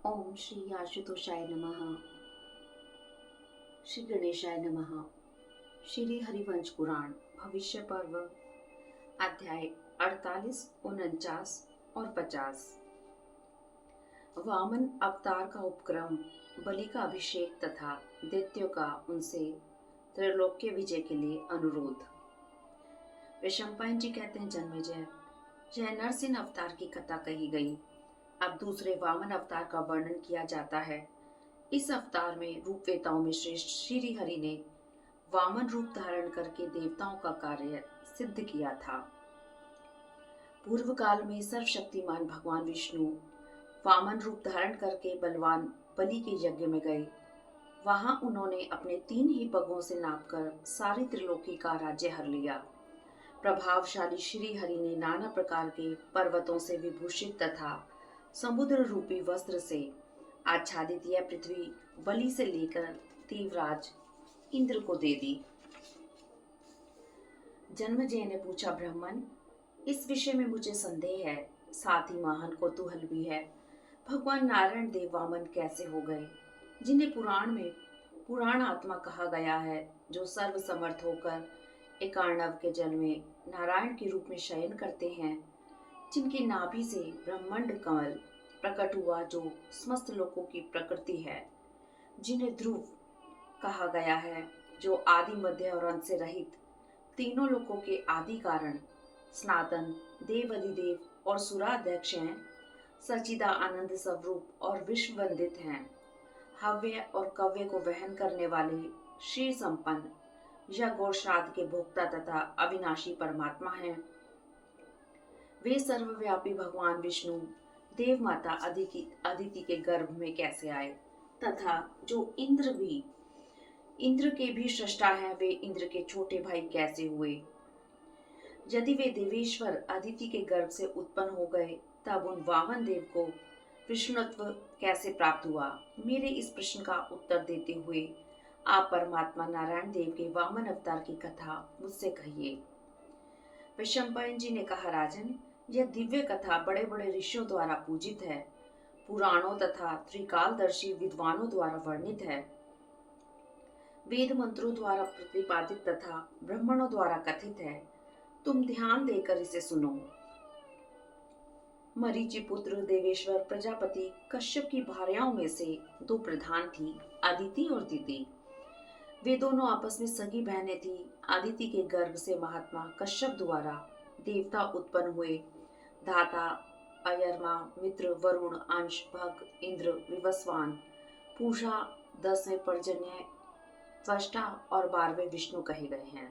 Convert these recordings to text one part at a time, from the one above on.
ओम श्री आशुतोषाय नमः। श्री गणेशाय नमः। श्री हरिवंश पुराण भविष्य पर्व अध्याय 48, 49 और 50। वामन अवतार का उपक्रम, बलि का अभिषेक तथा दैत्यों का उनसे त्रैलोक्य विजय के लिए अनुरोध। वैशंपायन जी कहते हैं, जन्मेजय, यह नरसिंह अवतार की कथा कही गई। अब दूसरे वामन अवतार का वर्णन किया जाता है। इस अवतार में रूपवेताओं में श्रेष्ठ श्री हरि ने वामन रूप धारण करके देवताओं का कार्य सिद्ध किया था। पूर्व काल में सर्वशक्तिमान भगवान विष्णु वामन रूप धारण करके बलवान बलि के यज्ञ में गए। वहां उन्होंने अपने 3 ही पगों से नापकर सारी त्रिलोकी का राज्य हर लिया। प्रभावशाली श्री हरि ने नाना प्रकार के पर्वतों से विभूषित तथा समुद्र रूपी वस्त्र से आच्छादित यह पृथ्वी बलि से लेकर तीव्रराज इंद्र को दे दी। जन्मेजय ने पूछा, ब्राह्मण, इस विषय में मुझे संदेह है, साथ ही महान कौतूहल भी है। भगवान नारायण देव वामन कैसे हो गए, जिन्हें पुराण में पुराण आत्मा कहा गया है, जो सर्व समर्थ होकर एकार्णव के जल में नारायण के रूप में शयन करते हैं, जिनकी नाभि से ब्रह्मांड कमल प्रकट हुआ, जो समस्त लोकों की प्रकृति है, जिन्हें ध्रुव कहा गया है, जो आदि मध्य और अंत से रहित तीनों लोकों के आदि कारण, सनातन देव अधिदेव और सुराध्यक्ष हैं, सचिदा आनंद स्वरूप और विश्व वंदित हैं, हव्य और कव्य को वहन करने वाले श्री संपन्न यज्ञ और श्राद्ध के भोक्ता तथा अविनाशी परमात्मा हैं। वे सर्वव्यापी भगवान विष्णु देव माता अदिति के गर्भ में कैसे आए, तथा जो इंद्र के भी सृष्टा हैं, वे इंद्र के छोटे भाई कैसे हुए। यदि वे देवेश्वर अदिति के गर्भ से उत्पन्न हो गए, तब उन वामन देव को विष्णुत्व कैसे प्राप्त हुआ। मेरे इस प्रश्न का उत्तर देते हुए आप परमात्मा नारायण देव के वामन अवतार की कथा मुझसे कहिए। वैशंपायन जी ने कहा, राजन, यह दिव्य कथा बड़े बड़े ऋषियों द्वारा पूजित है, पुराणों तथा त्रिकालदर्शी विद्वानों द्वारा वर्णित है, वेद मंत्रों द्वारा प्रतिपादित तथा ब्राह्मणों द्वारा कथित है। तुम ध्यान देकर इसे सुनो। मरीचि पुत्र देवेश्वर प्रजापति कश्यप की भार्याओं में से 2 प्रधान थी, अदिति और दिति। वे दोनों आपस में सगी बहनें थी। अदिति के गर्भ से महात्मा कश्यप द्वारा देवता उत्पन्न हुए। धाता, अयरमा, मित्र, वरुण, अंश, भग, इंद्र, विवस्वान, पूषा 10वें पर्जन्य, त्वष्टा और 12वें विष्णु कहे गए हैं।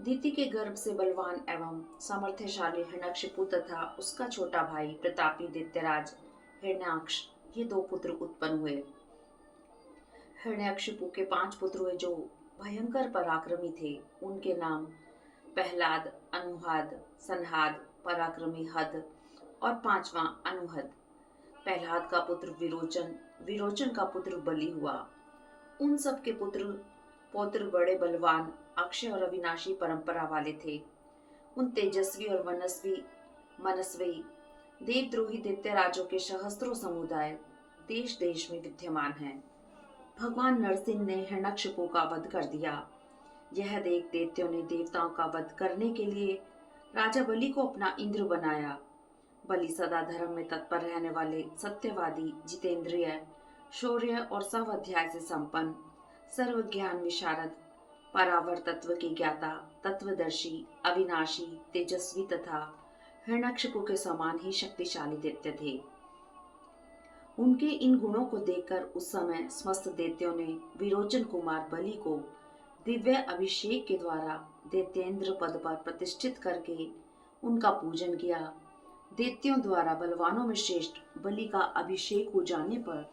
दिति के गर्भ से बलवान एवं सामर्थ्यशाली हिरण्यकशिपु तथा उसका छोटा भाई प्रतापी दैत्यराज हिरण्याक्ष, ये 2 पुत्र उत्पन्न हुए। हिरण्यकशिपु के 5 पुत्र हुए, जो भयंकर पराक्रमी थे। उनके नाम प्रहलाद, अनुहाद, संहाद, पराक्रमी हद और 5वां अनुहद। प्रहलाद का पुत्र विरोचन, विरोचन का पुत्र बलि हुआ। उन सब के पौत्र बड़े बलवान, अक्षय और अविनाशी परंपरा वाले थे। उन तेजस्वी और मनस्वी देवद्रोही दैत्यराजों के सहस्त्रों समुदाय देश देश में विद्यमान हैं। भगवान नरसिंह ने हिरण्यकशिपु का वध कर दिया। यह देख दैत्यों ने देवताओं का वध करने के लिए राजा बलि को अपना इंद्र बनाया। बलि सदा धर्म में तत्पर रहने वाले, सत्यवादी, जितेंद्रिय, शौर्य और स्वाध्याय से संपन्न, सर्वज्ञान विशारद, परावर तत्व के ज्ञाता, तत्वदर्शी, अविनाशी, तेजस्वी तथा हिरण्यकशिपु के समान ही शक्तिशाली दैत्य थे। उनके इन गुणों को देखकर उस समय समस्त दैत्यों ने विरोचन कुमार बलि को दिव्य अभिषेक के द्वारा दैत्येंद्र पद पर प्रतिष्ठित करके उनका पूजन किया। दैत्यों द्वारा बलवानों में श्रेष्ठ बलि का अभिषेक हो जाने पर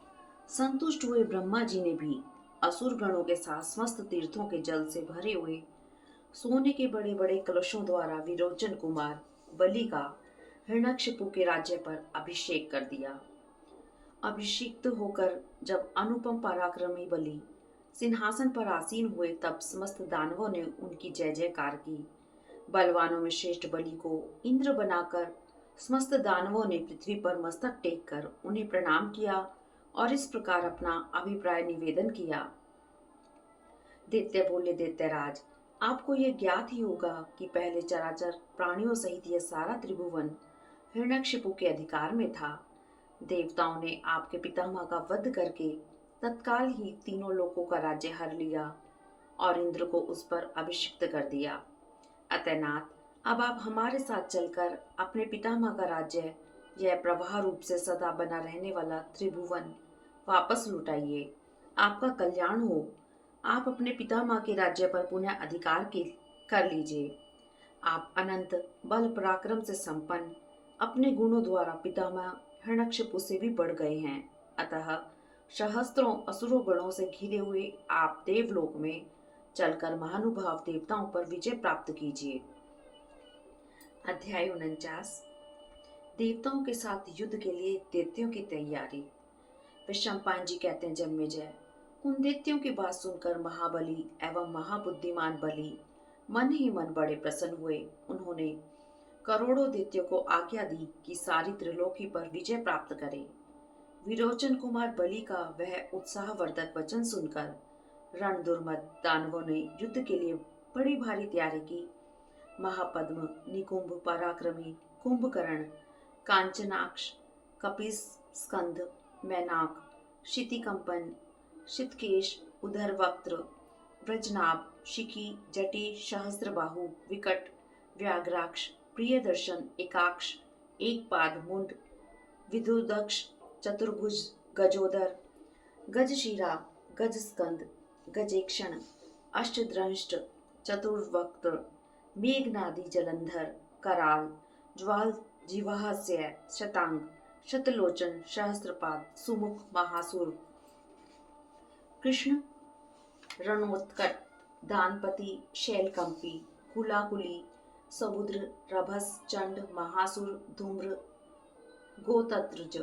संतुष्ट हुए ब्रह्मा जी ने भी असुर गणों के साथ समस्त तीर्थों के जल से भरे हुए सोने के बड़े बड़े कलशों द्वारा विरोचन कुमार बलि का हिरण्यकशिपु के राज्य पर अभिषेक कर दिया। अभिषिक्त होकर जब अनुपम पराक्रमी बलि सिंहासन पर आसीन हुए, तब समस्त दानवों ने उनकी जय जयकार की। बलवानों में श्रेष्ठ बलि को इंद्र बनाकर समस्त दानवों ने पृथ्वी पर मस्तक टेक कर उन्हें प्रणाम किया और इस प्रकार अपना अभिप्राय निवेदन किया। दैत्य बोले, दैत्यराज, आपको यह ज्ञात ही होगा कि पहले चराचर प्राणियों सहित यह सारा त्रिभुवन हिरण्यकशिपु के अधिकार में था। देवताओं ने आपके पितामह का वध करके तत्काल ही तीनों लोकों का राज्य हर लिया और इंद्र को उस पर अभिषिक्त कर दिया। अतः नाथ, अब आप हमारे साथ चलकर अपने पितामह का राज्य, यह प्रवाह रूप से सदा बना रहने वाला त्रिभुवन वापस लुटाइए। आपका कल्याण हो। आप अपने पितामह के राज्य पर पुनः अधिकार के कर लीजिए। आप अनंत बल पराक्रम से संपन्न, अपने गुणों द्वारा पितामह हिरण्यकशिपु से भी बढ़ गए हैं। अतः सहस्त्रों असुरों गणों से घिरे हुए आप देवलोक में चलकर महानुभाव देवताओं पर विजय प्राप्त कीजिए। अध्याय 49। देवताओं के साथ युद्ध के लिए दैत्यों की तैयारी। विशंपायन जी कहते हैं, जन्मेजय, उन दैत्यों की बात सुनकर महाबली एवं महाबुद्धिमान बलि मन ही मन बड़े प्रसन्न हुए। उन्होंने करोड़ों दैत्यों को आज्ञा दी कि सारी त्रिलोकी पर विजय प्राप्त करें। विरोचन कुमार बलि का वह उत्साहवर्धक वचन सुनकर रण दुर्मद दानवों ने युद्ध के लिए बड़ी भारी तैयारी की। महापद्म, निकुंभ, पराक्रमी, कुंभकर्ण, कांचनाक्ष, कपिस, स्कंद, मैनाक, शितिकंपन, शितकेश, उदरवक्त्र, व्रजनाभ, शिखी, जटी, सहस्त्रबाहु, विकट, व्याघ्राक्ष, प्रियदर्शन, एकाक्ष, एकपाद, मुंड, विदुदक्ष, चतुर्भुज, गजोदर, गजशिरा, गजस्कंद, गजेक्षण, अष्टद्रष्ट, चतुर्वक्त्र, मेघनादी, जलंधर, कराल, ज्वाल, जीवाहस्य, शतांग, शतलोचन, सहस्त्रपाद, सुमुख, महासुर, कृष्ण, रणोत्कट, दानपति, शैलकंपी, कुलाकुली, समुद्र, रभस, चंड, महासुर, धूम्र, गोतत्रज,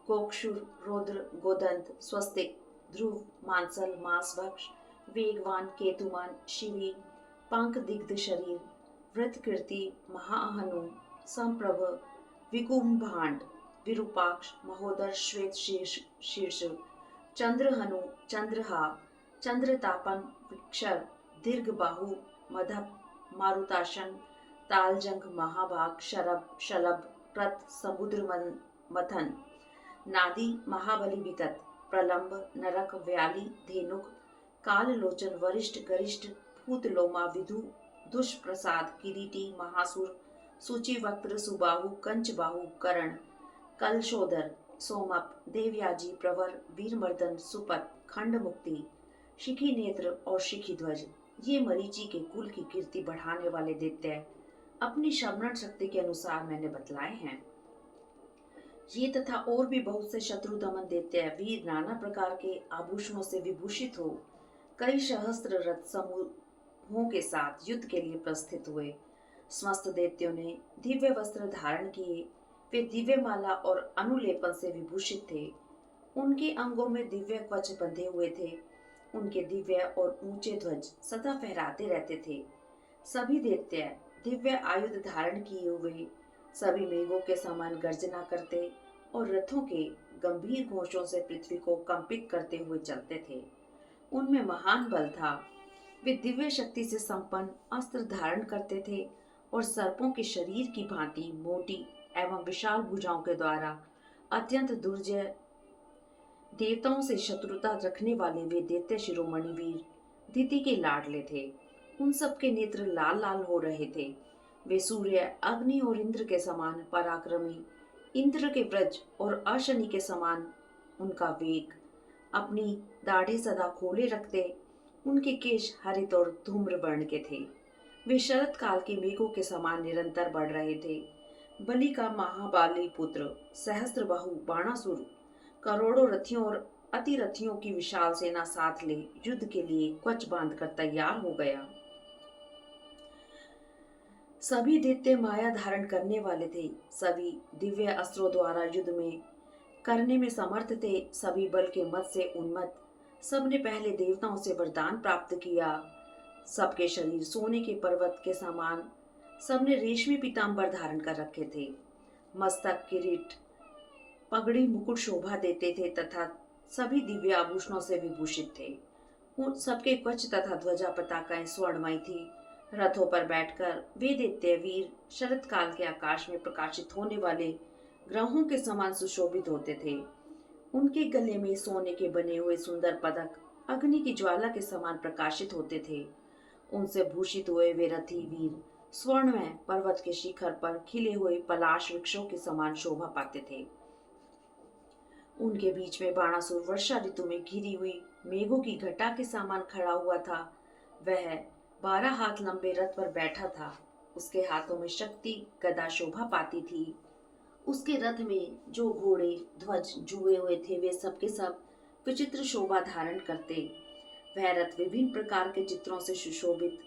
कोक्षुर, रौद्र, गोदंत, स्वस्तिक, ध्रुव, मांसल, मांसभक्ष, वेगवान, केतुमान, शिवी, पंख दिग्ध शरीर, वृतकीर्ति, महाहनु, संप्रभ, विकुंभांड, विरूपाक्ष, महोदर, श्वेत शीर्ष, चंद्रहनु, चंद्रहा, चंद्रतापन, विक्षर, दीर्घबाहु, मधप, मारुताशन, तालजंग, महाभाग, शरभ, शलभ, प्रत, समुद्र मथन, नादी, महाबली वितत, प्रलंब, नरक, व्याली, धेनुक, काललोचन, वरिष्ठ, गरिष्ठ, भूतलोमा, विधु, दुष्प्रसाद, किरीटी, महासुर, सूचिवक्त्र, सुबाहु, कंचबाहु, करण, कलशोदर, सोमप, देवयाजी, प्रवर, वीरमर्दन, सुपत, खंड मुक्ति, शिखी नेत्र और शिखी ध्वज, ये मरीचि के कुल की कीर्ति बढ़ाने वाले दैत्य अपनी श्रवण शक्ति के अनुसार मैंने बतलाए हैं। ये तथा और भी बहुत से शत्रु दमन दैत्य वीर नाना प्रकार के आभूषणों से विभूषित हो कई सहस्त्र रथ समूहों के साथ युद्ध के लिए प्रस्थित हुए। समस्त दैत्यों ने दिव्य वस्त्र धारण किए। वे दिव्य माला और अनुलेपन से विभूषित थे। उनके अंगों में दिव्य कवच बंधे हुए थे। उनके दिव्य और ऊंचे ध्वज सदा फहराते रहते थे। सभी दैत्य दिव्य आयुध धारण किए हुए सभी मेघों के समान गर्जना करते और रथों के गंभीर घोषों से पृथ्वी को कंपित करते हुए चलते थे। उनमें महान बल था। वे दिव्य शक्ति से संपन्न अस्त्र धारण करते थे और सर्पों के शरीर की भांति मोटी एवं विशाल भुजाओं के द्वारा अत्यंत दुर्जय देवताओं से शत्रुता रखने वाले वे दैत्य शिरोमणि वीर दिति के लाडले थे। उन सब के नेत्र लाल लाल हो रहे थे। वे सूर्य, अग्नि और इंद्र के समान पराक्रमी, इंद्र के व्रज और अशनि के समान उनका वेग, अपनी दाढ़ी सदा खोले रखते। उनके केश हरित और धूम्र वर्ण के थे। वे शरत काल के मेघों के समान निरंतर बढ़ रहे थे। बलि का महाबाली पुत्र सहस्त्रबाहु बाणासुर करोड़ों रथियों और अतिरथियों की विशाल सेना साथ ले युद्ध के लिए कवच बांधकर तैयार हो गया। सभी दैत्य माया धारण करने वाले थे। सभी दिव्य अस्त्रों द्वारा युद्ध में करने में समर्थ थे। सभी बल के मत से उन्मत्त। सबने पहले देवताओं से वरदान प्राप्त किया। सबके शरीर सोने के पर्वत के समान। सबने रेशमी पीताम्बर धारण कर रखे थे। मस्तक, किरीट, पगड़ी मुकुट शोभा देते थे तथा सभी दिव्य आभूषणों से विभूषित थे। उन सबके कवच तथा ध्वजा पताकाएं स्वर्णमयी थी। रथों पर बैठकर वे दैत्य वीर शरत काल के आकाश में प्रकाशित होने वाले ग्रहों के समान सुशोभित होते थे। उनके गले में सोने के बने हुए सुंदर पदक अग्नि की ज्वाला के समान प्रकाशित होते थे। उनसे भूषित हुए वे रथी वीर स्वर्णमय पर्वत के शिखर पर खिले हुए पलाश वृक्षों के समान शोभा पाते थे। उनके बीच में बाणासुर वर्षा ऋतु में घिरी हुई मेघों की घटा के समान खड़ा हुआ था। वह 12 हाथ लंबे रथ पर बैठा था। उसके हाथों में शक्ति गदा शोभा पाती थी। उसके रथ में जो घोड़े ध्वज जुए हुए थे वे सब के सब विचित्र शोभा धारण करते। वह रथ विभिन्न प्रकार के चित्रों से सुशोभित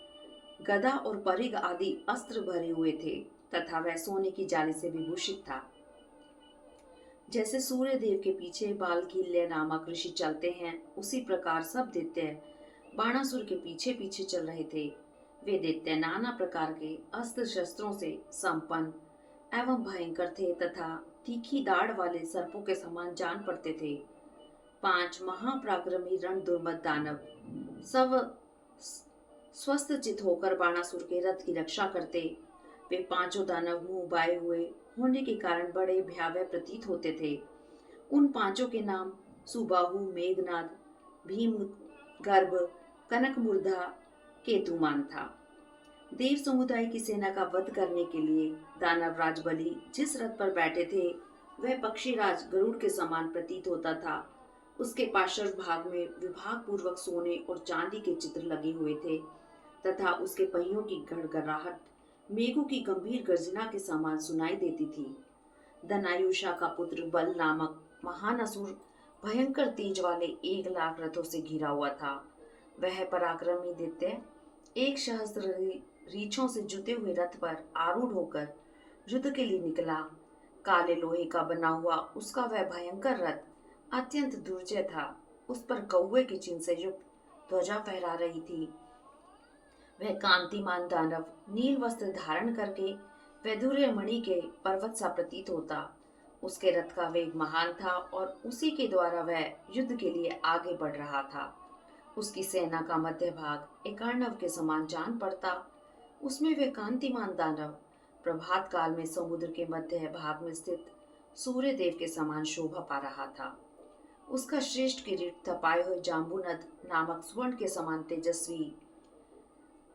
गदा और परिघ आदि अस्त्र भरे हुए थे तथा वह सोने की जाली से विभूषित था। जैसे सूर्य देव के पीछे बालकील्य नामक ऋषि चलते हैं, उसी प्रकार सब दैत्य बाणासुर के पीछे पीछे चल रहे थे। वे दैत्य नाना प्रकार के अस्त्र शस्त्रों से संपन्न एवं भयंकर थे तथा तीखी दाढ़ वाले सर्पों के समान जान पड़ते थे। 5 महापराक्रमी रण दुर्मत दानव सब स्वस्थ चित होकर बाणासुर के रथ की रक्षा करते। वे पांचों दानव मुंह बाए हुए होने के कारण बड़े भयावह प्रतीत होते थे। उन पांचों के नाम सुबाहु, मेघनाद, भीम गर्भ, कनक मुर्धा, केतुमान था। देव समुदाय की सेना का वध करने के लिए दानव राज बलि जिस रथ पर बैठे थे वह पक्षीराज गरुड़ के समान प्रतीत होता था। उसके पार्श्व भाग में विभाग पूर्वक सोने और चांदी के चित्र लगे हुए थे तथा उसके पहियों की गड़गड़ाहट मेघों की गंभीर गर्जना के समान सुनाई देती थी। दनायुषा का पुत्र बल नामक महान असुर भयंकर तेज वाले 1 लाख रथों से घिरा हुआ था। वह पराक्रमी दैत्य 1 सहस्त्र रीछों से जुते हुए रथ पर आरूढ़ होकर युद्ध के लिए निकला। काले लोहे का बना हुआ उसका वह भयंकर रथ अत्यंत दुर्जय था। उस पर कौवे के चिन्ह से युक्त ध्वजा फहरा रही थी। वह कांतिमान दानव नील वस्त्र धारण करके वैदुर्य मणि के पर्वत सा प्रतीत होता। उसके रथ का वेग महान था और उसी के द्वारा वह युद्ध के लिए आगे बढ़ रहा था। उसकी सेना का मध्य भाग एक अर्णव के समान जान पड़ता। उसमें वह कांतिमान दानव प्रभात काल में समुद्र के मध्य भाग में स्थित सूर्य देव के समान शोभा पा रहा था। उसका श्रेष्ठ किरीट तपाए हुए जाम्बूनद नामक स्वर्ण के समान तेजस्वी,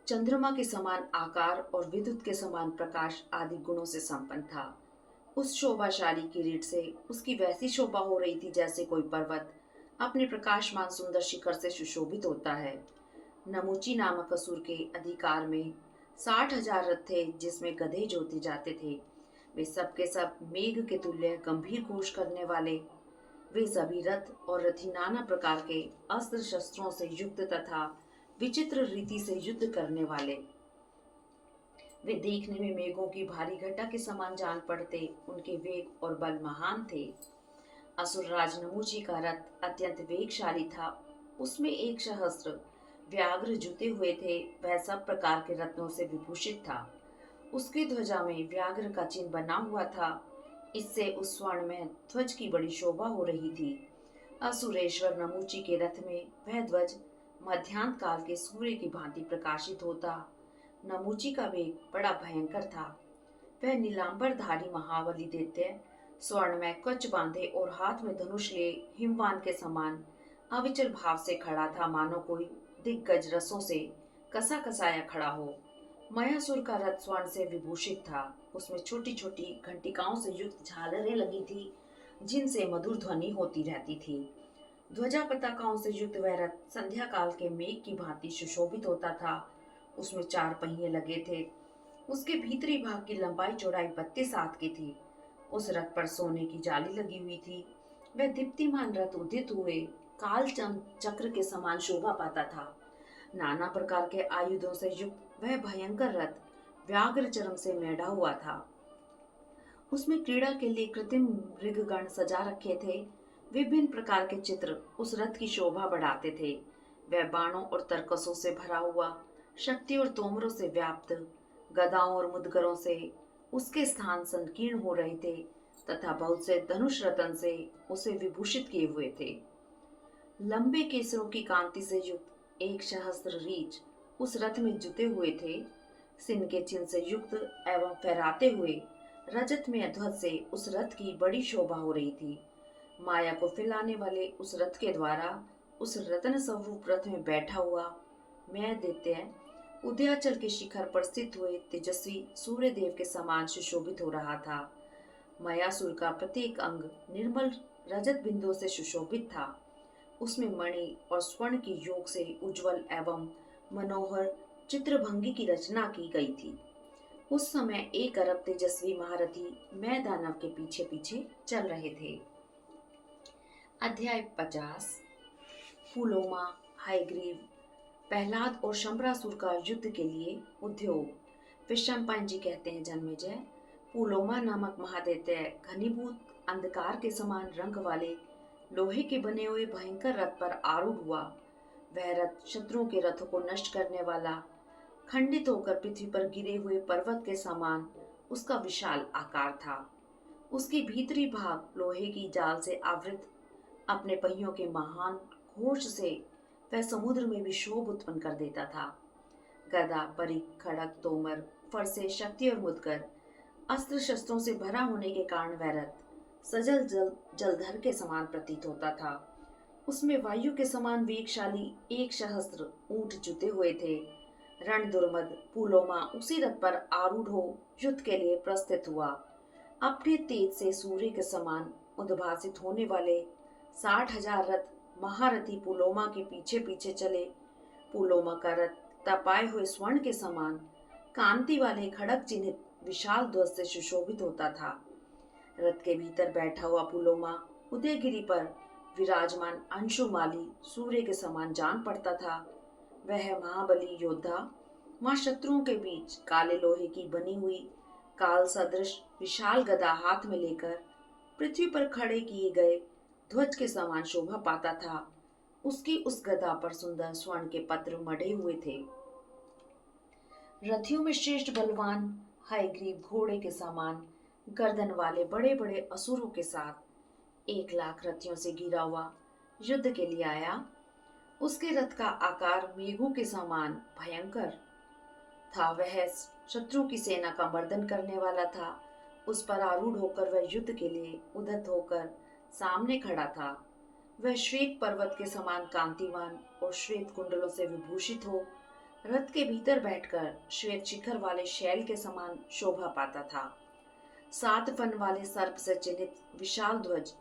चंद्रमा के समान आकार और विद्युत के समान प्रकाश आदि गुणों से संपन्न था। उस शोभाशाली किरीट से उसकी वैसी शोभा हो रही थी जैसे कोई पर्वत अपने प्रकाशमान सुंदर शिखर से सुशोभित होता है। नमूची नामक असुर के अधिकार में 60,000 रथ थे जिसमें गधे जोते जाते थे। वे सब के सब मेघ के तुल्य गंभीर घोष करने वाले। वे सभी रथ और रथी नाना प्रकार के अस्त्र शस्त्रों से युक्त तथा विचित्र रीति से युद्ध करने वाले। वे देखने में मेघों की भारी घटा के समान जान पड़ते। उनके वेग और बल महान थे। असुर राज नमूची का रथ अत्यंत वेगशाली था। उसमें 1 सहस्त्र व्याघ्र जुते हुए थे। वह सब प्रकार के रत्नों से विभूषित था। उसके ध्वजा में व्याघ्र का चिन्ह बना हुआ था। इससे उस स्वर्ण में ध्वज की बड़ी शोभा हो रही थी। असुरेश्वर नमूची के रथ में वह ध्वज मध्यान्ह काल के सूर्य की भांति प्रकाशित होता। नमूची का वेग बड़ा भयंकर था। वह नीलांबरधारी महाबली दैत्य स्वर्ण में कवच बांधे और हाथ में धनुष लिए हिमवान के समान अविचल भाव से खड़ा था, मानो कोई दिग्गज रसों से कसा कसाया खड़ा हो। मयासुर का रथ स्वर्ण से विभूषित था। उसमें छोटी छोटी घंटिकाओं से युक्त झालरें लगी थी जिनसे मधुर ध्वनि होती रहती थी। ध्वजा पताकाओं से युक्त वह रथ संध्या काल के मेघ की भांति सुशोभित होता था। उसमें 4 पहिए लगे थे। उसके भीतरी भाग की लंबाई चौड़ाई 32 हाथ की थी। उस रथ पर सोने की जाली लगी हुई थी। वह दीप्तिमान रथ उदित हुए काल चक्र के समान शोभा पाता था। नाना प्रकार के आयुधों से युक्त वह भयंकर रथ व्याघ्र चर्म से मेढ़ा हुआ था। उसमें क्रीड़ा के लिए कृत्रिम मृगगण सजा रखे थे। विभिन्न प्रकार के चित्र उस रथ की शोभा बढ़ाते थे। वह बाणों और तरकसों से भरा हुआ, शक्ति और तोमरों से व्याप्त, गदाओं और मुदगरों से उसके स्थान संकीर्ण हो रहे थे तथा बहुत से धनुष रत्न से उसे विभूषित किए हुए थे। लंबे केसरों की कांति से युक्त एक सहस्त्र रीछ उस रथ में जुटे हुए थे। सिंह के चिन्ह से युक्त एवं फहराते हुए रजत में ध्वज से उस रथ की बड़ी शोभा हो रही थी। माया को फैलाने वाले उस रथ के द्वारा उस रत्न स्वरूप रथ में बैठा हुआ मैं दैत्य उदयाचल के शिखर पर स्थित हुए तेजस्वी सूर्य देव के समान सुशोभित हो रहा था। मायासुर का प्रत्येक अंग निर्मल रजत बिंदुओं से सुशोभित था। उसमें मणि और स्वर्ण की योग से उज्जवल एवं मनोहर चित्रभंगी की रचना की गई थी। उस समय 1 अरब तेजस्वी महारथी मैं दानव के पीछे पीछे चल रहे थे। अध्याय 50। पुलोमा, हायग्रीव, प्रहलाद और शंबरासुर का युद्ध के लिए उद्योग। विश्वम्पायन जी कहते हैं, जन्मेजय, पुलोमा नामक महादैत्य घनीभूत अंधकार के समान रंग वाले लोहे के बने हुए भयंकर रथ पर आरूढ़ हुआ। वह रथ शत्रुओं के रथों को नष्ट करने वाला, खंडित होकर पृथ्वी पर गिरे हुए पर्वत के समान उसका विशाल आकार था। उसके भीतरी भाग लोहे की जाल से आवृत, अपने पहियों के महान घोष से वह समुद्र में भी शोभ उत्पन्न कर देता था। गदा, परिघ, खड़ग, तोमर, फरसे, शक्ति और मुदगर अस्त्र शस्त्रों से भरा होने के कारण वह रथ सजल जलधर के समान प्रतीत होता था। उसमें वायु के समान वेगशाली 1 सहस्त्र ऊंट जुटे हुए थे। रण दुर्मद पुलोमा उसी रथ पर आरूढ़ हो युद्ध के लिए प्रस्थित हुआ। अपने तेज से सूर्य के समान उद्भासित होने वाले 60,000 रथ महारथी पुलोमा के पीछे पीछे चले। पुलोमा का रथ तपाए हुए स्वर्ण के समान कांति वाले खड़ग चिन्हित विशाल ध्वज से सुशोभित होता था। रथ के भीतर बैठा हुआ पुलोमा उदयगिरी पर विराजमान अंशुमाली सूर्य के समान जान पड़ता था। वह महाबली योद्धा वहां शत्रुओं के बीच काले लोहे की बनी हुई काल सदृश विशाल गदा हाथ में लेकर पृथ्वी पर खड़े किए गए ध्वज के समान शोभा पाता था। उसकी उस गदा पर सुंदर स्वर्ण के पत्र मढ़े हुए थे। रथियों में श्रेष्ठ बलवान हयग्रीव घोड़े के समान गर्दन वाले बड़े बड़े असुरों के साथ 1 लाख रथियों से घिरा हुआ युद्ध के लिए आया। उसके रथ का आकार मेघों के समान भयंकर था। वह शत्रु की सेना का मर्दन करने वाला था। उस पर आरूढ़ होकर वह युद्ध के लिए उद्यत होकर सामने खड़ा था। वह श्वेत पर्वत के समान कांतिवान और श्वेत कुंडलों से विभूषित हो रथ के भीतर बैठकर श्वेत शिखर वाले शैल के समान शोभा पाता था। 7 फन वाले सर्प से चिन्हित विशाल ध्वज,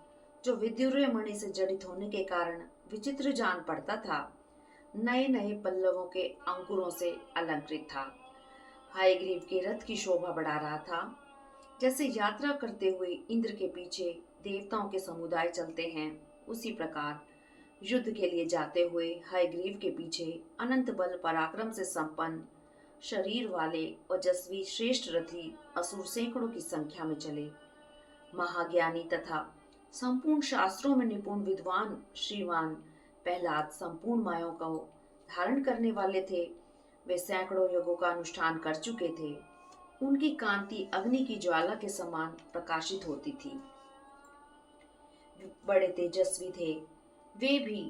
जो विद्युतीय मणि से जड़ित होने के कारण विचित्र जान पड़ता था, नए नए पल्लवों के अंकुरों से अलंकृत था। हयग्रीव के रथ की शोभा बढ़ा रहा था। जैसे यात्रा करते हुए इंद्र के पीछे देवताओं के समुदाय चलते हैं, उसी प्रकार युद्ध के लिए जाते हुए हयग्रीव के पीछे अनंत बल पराक्रम से संपन्न शरीर वाले ओजस्वी श्रेष्ठ रथी असुर सैकड़ों की संख्या में चले। महाज्ञानी तथा संपूर्ण शास्त्रों में निपुण विद्वान श्रीमान प्रहलाद संपूर्ण मायाओं का धारण करने वाले थे। वे सैकड़ों युगों का अनुष्ठान कर चुके थे। उनकी कांति अग्नि की ज्वाला के समान प्रकाशित होती थी। बड़े तेजस्वी थे। वे भी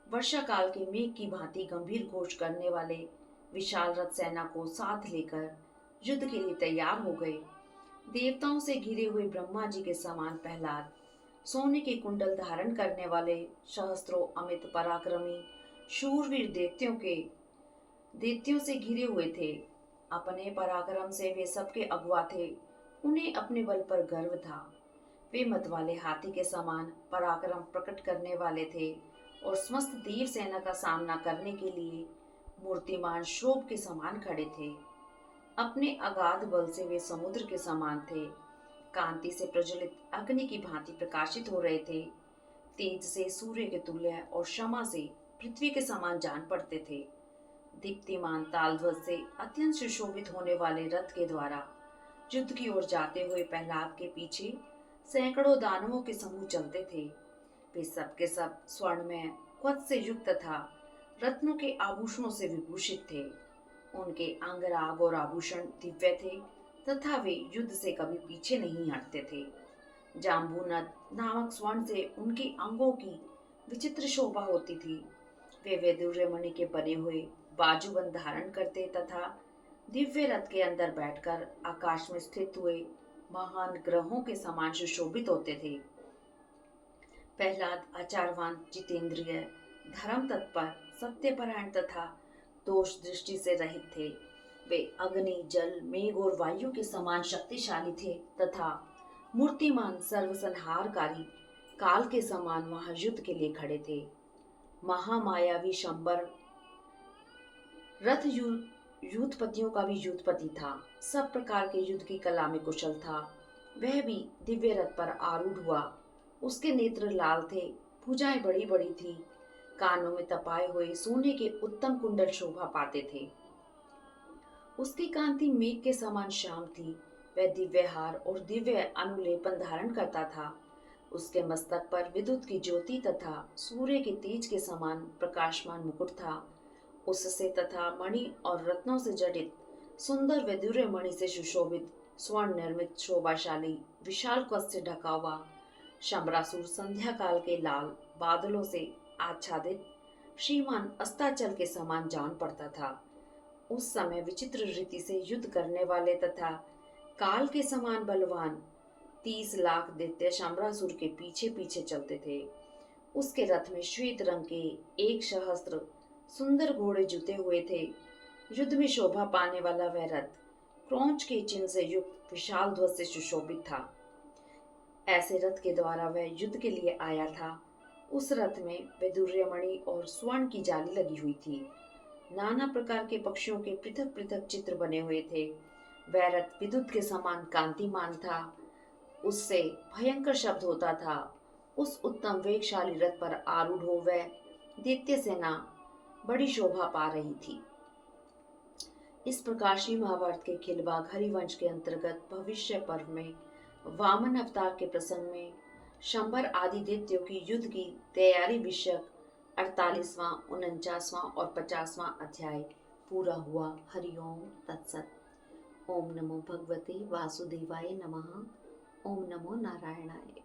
वर्षा काल के मेघ की भांति गंभीर घोष करने वाले विशाल रथ सेना को साथ लेकर युद्ध के लिए तैयार हो गए। देवताओं से घिरे हुए ब्रह्मा जी के समान प्रहलाद सोने के कुंडल धारण करने वाले सहस्त्रों अमित पराक्रमी शूरवीर दैत्यों से घिरे हुए थे। अपने पराक्रम से वे सबके अगुआ थे। उन्हें अपने बल पर गर्व था। वे मत वाले हाथी के समान पराक्रम प्रकट करने वाले थे और समस्त देव सेना का सामना करने के लिए मूर्तिमान शोभ के समान खड़े थे। अपने अगाध बल से वे समुद्र के समान थे। कांति से प्रज्वलित अग्नि की भांति प्रकाशित हो रहे थे। तेज से सूर्य के तुल्य और क्षमा से पृथ्वी के समान जान पड़ते थे। दीप्तिमान तालध्वज से अत्यंत सुशोभित होने वाले रथ के द्वारा युद्ध की ओर जाते हुए प्रहलाद के पीछे सैकड़ों दानवों के समूह चलते थे। वे सब के सब स्वर्ण में क्वच से युक्त तथा रत्नों के आभूषणों से विभूषित थे। उनके अंगराग और आभूषण दिव्य थे तथा वे युद्ध से कभी पीछे नहीं हटते थे। जाम्बूनद नामक स्वर्ण से उनके अंगों की विचित्र शोभा होती थी। वे वैदुर्य मणि के बने हुए बाजूबंद धारण करते तथा दिव्य रथ के अंदर बैठकर आकाश में स्थित हुए महान ग्रहों के समान सुशोभित होते थे। प्रहलाद आचारवान, जितेंद्रिय, धर्म तत्पर, सत्यपरायण तथा दोष दृष्टि से रहित थे। वे अग्नि, जल, मेघ और वायु के समान शक्तिशाली थे तथा मूर्तिमान सर्वसंहारकारी काल के समान महायुद्ध के लिए खड़े थे। महामायावी शंबर रथ युद्धपतियों का भी युद्धपति था। सब प्रकार के युद्ध की कला में कुशल था। वह भी दिव्य रथ पर आरूढ़ हुआ। उसके नेत्र लाल थे, भुजाएं बड़ी बड़ी थी, कानों में तपाए हुए सोने के उत्तम कुंडल शोभा पाते थे। उसकी कांति मेघ के समान श्याम थी। वह दिव्य हार और दिव्य अनुलेपन धारण करता था। उसके मस्तक पर विद्युत की ज्योति तथा सूर्य के तेज के समान प्रकाशमान मुकुट था। उससे तथा मणि और रत्नों से जडित सुंदर वैदुर्य मणि से सुशोभित स्वर्ण निर्मित शोभाशाली विशाल कवच से ढका हुआ शंबरासुर संध्या काल के लाल बादलों से आच्छादित श्रीमान अस्ताचल के समान जान पड़ता था। उस समय विचित्र रीति से युद्ध करने वाले तथा काल के समान बलवान 30 लाख दैत्य शंबरासुर के पीछे पीछे चलते थे। उसके रथ में श्वेत रंग के 1 सहस्त्र सुंदर घोड़े जुते हुए थे। युद्ध में शोभा पाने वाला वह रथ क्रौंच के चिन्ह से युक्त विशाल ध्वज से सुशोभित था। ऐसे रथ के द्वारा वह युद्ध के लिए आया था। उस रथ में वैदुर्य मणि और स्वर्ण की जाली लगी हुई थी। नाना प्रकार के पक्षियों के पृथक पृथक चित्र बने हुए थे। वह रथ विद्युत के समान कांतिमान था। उससे भयंकर शब्द होता था। उस उत्तम वेगशाली रथ पर आरूढ़ हो वह दैत्य सेना बड़ी शोभा पा रही थी। इस प्रकार श्री महाभारत के खिलबाग हरिवंश के अंतर्गत भविष्य पर्व में वामन अवतार के प्रसंग में शंबर आदि दैत्यों की युद्ध की तैयारी विषयक 48वां, 49वां और 50वां अध्याय पूरा हुआ। हरिओम तत्सत। ओम नमो भगवते वासुदेवाय नमः। ओम नमो नारायणाय।